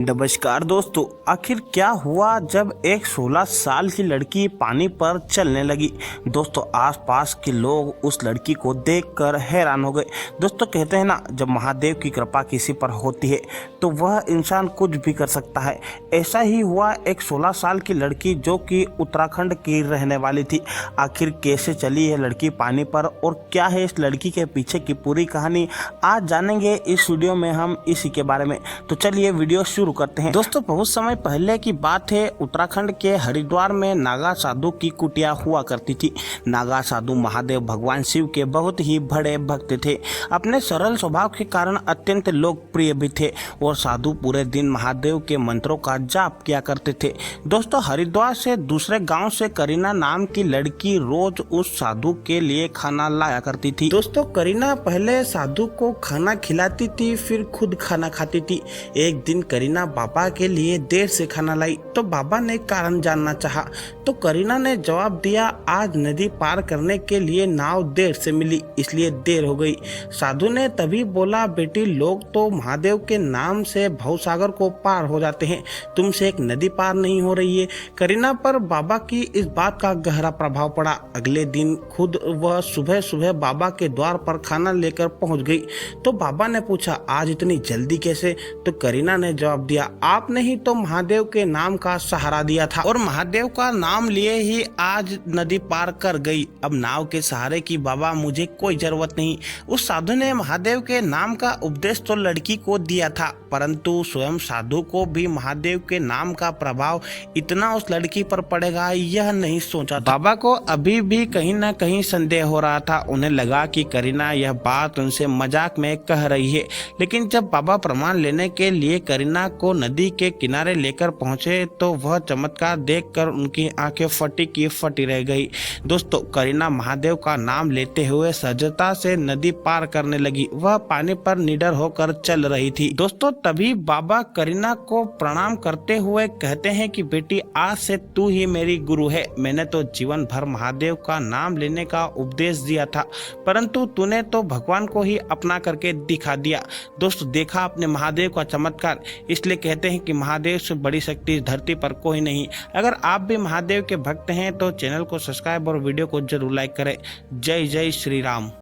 नमस्कार दोस्तों, आखिर क्या हुआ जब एक 16 साल की लड़की पानी पर चलने लगी। दोस्तों, आसपास के लोग उस लड़की को देखकर हैरान हो गए। दोस्तों, कहते हैं ना, जब महादेव की कृपा किसी पर होती है तो वह इंसान कुछ भी कर सकता है। ऐसा ही हुआ एक 16 साल की लड़की जो कि उत्तराखंड की रहने वाली थी। आखिर कैसे चली है लड़की पानी पर और क्या है इस लड़की के पीछे की पूरी कहानी, आज जानेंगे इस वीडियो में हम इसी के बारे में। तो चलिए वीडियो शुरू करते हैं। दोस्तों, बहुत समय पहले की बात है। उत्तराखंड के हरिद्वार में नागा साधु की कुटिया हुआ करती थी। नागा साधु महादेव भगवान शिव के बहुत ही बड़े भक्त थे। अपने सरल स्वभाव के कारण अत्यंत लोकप्रिय भी थे और साधु पूरे दिन महादेव के मंत्रों का जाप किया करते थे। दोस्तों, हरिद्वार से दूसरे गांव से करीना नाम की लड़की रोज उस साधु के लिए खाना लाया करती थी। दोस्तों, करीना पहले साधु को खाना खिलाती थी, फिर खुद खाना खाती थी। एक दिन करीना बाबा के लिए देर से खाना लाई तो बाबा ने कारण जानना चाहा तो करीना ने जवाब दिया, आज नदी पार करने के लिए नाव देर से मिली, इसलिए देर हो गई। साधु ने तभी बोला, बेटी, लोग तो महादेव के नाम से भवसागर को पार हो जाते हैं, तुमसे एक नदी पार नहीं हो रही है। करीना पर बाबा की इस बात का गहरा प्रभाव पड़ा। अगले दिन खुद वह सुबह सुबह बाबा के द्वार पर खाना लेकर पहुंच गई तो बाबा ने पूछा, आज इतनी जल्दी कैसे? तो करीना ने जवाब दिया, आपने ही तो महादेव के नाम का सहारा दिया था और महादेव का नाम लिए ही आज नदी पार कर गई। अब नाव के सहारे की बाबा मुझे कोई जरूरत नहीं। उस साधु ने महादेव के नाम का उपदेश तो लड़की को दिया था, परंतु स्वयं साधु को भी महादेव के नाम का प्रभाव इतना उस लड़की पर पड़ेगा यह नहीं सोचा था। बाबा को अभी भी कहीं न कहीं संदेह हो रहा था। उन्हें लगा कि करीना यह बात उनसे मजाक में कह रही है, लेकिन जब बाबा प्रमाण लेने के लिए करीना को नदी के किनारे लेकर पहुंचे तो वह चमत्कार देखकर उनकी आंखें फटी की फटी रह गई। दोस्तों, करीना महादेव का नाम लेते हुए सहजता से नदी पार करने लगी। वह पानी पर निडर होकर चल रही थी। दोस्तों, तभी बाबा करीना को प्रणाम करते हुए कहते हैं कि बेटी, आज से तू ही मेरी गुरु है। मैंने तो जीवन भर महादेव का नाम लेने का उपदेश दिया था, परंतु तूने तो भगवान को ही अपना करके दिखा दिया। दोस्तों, देखा आपने महादेव का चमत्कार। इसलिए कहते हैं कि महादेव से बड़ी शक्ति इस धरती पर कोई नहीं। अगर आप भी महादेव के भक्त हैं तो चैनल को सब्सक्राइब और वीडियो को जरूर लाइक करें। जय जय श्री राम।